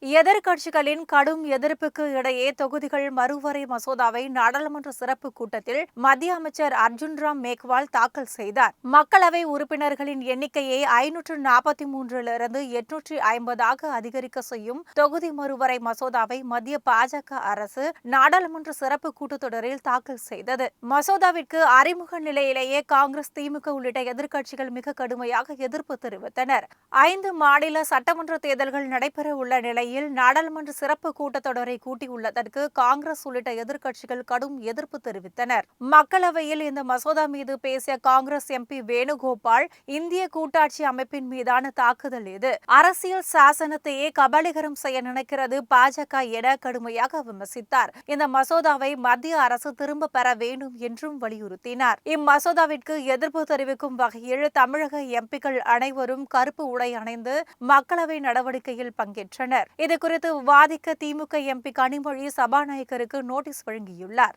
எதிர்க்கட்சிகளின் கடும் எதிர்ப்புக்கு இடையே தொகுதிகள் மறுவரை மசோதாவை நாடாளுமன்ற சிறப்பு கூட்டத்தில் மத்திய அமைச்சர் அர்ஜுன் ராம் மேக்வால் தாக்கல் செய்தார். மக்களவை உறுப்பினர்களின் எண்ணிக்கையை 543 850 அதிகரிக்க செய்யும் தொகுதி மறுவரை மசோதாவை மத்திய பாஜக அரசு நாடாளுமன்ற சிறப்பு கூட்டத்தொடரில் தாக்கல் செய்தது. மசோதாவிற்கு அறிமுக நிலையிலேயே காங்கிரஸ், திமுக உள்ளிட்ட எதிர்க்கட்சிகள் மிக கடுமையாக எதிர்ப்பு தெரிவித்தனர். 5 மாநில சட்டமன்ற தேர்தல்கள் நடைபெற உள்ள நிலையில் நாடாளுமன்ற சிறப்பு கூட்டத்தொடரை கூட்டியுள்ளதற்கு காங்கிரஸ் உள்ளிட்ட எதிர்க்கட்சிகள் கடும் எதிர்ப்பு தெரிவித்தனர். மக்களவையில் இந்த மசோதா மீது பேசிய காங்கிரஸ் எம்பி வேணுகோபால், இந்திய கூட்டாட்சி அமைப்பின் மீதான தாக்குதல் இது, அரசியல் சாசனத்தையே கபலீகரம் செய்ய நினைக்கிறது பாஜக என கடுமையாக விமர்சித்தார். இந்த மசோதாவை மத்திய அரசு திரும்ப பெற வேண்டும் என்றும் வலியுறுத்தினார். இம்மசோதாவிற்கு எதிர்ப்பு தெரிவிக்கும் வகையில் தமிழக எம்பிக்கள் அனைவரும் கருப்பு உடை அணிந்து மக்களவை நடவடிக்கையில் பங்கேற்றனர். இதுகுறித்து விவாதிக்க திமுக எம்பி கனிமொழி சபாநாயகருக்கு நோட்டீஸ் வழங்கியுள்ளார்.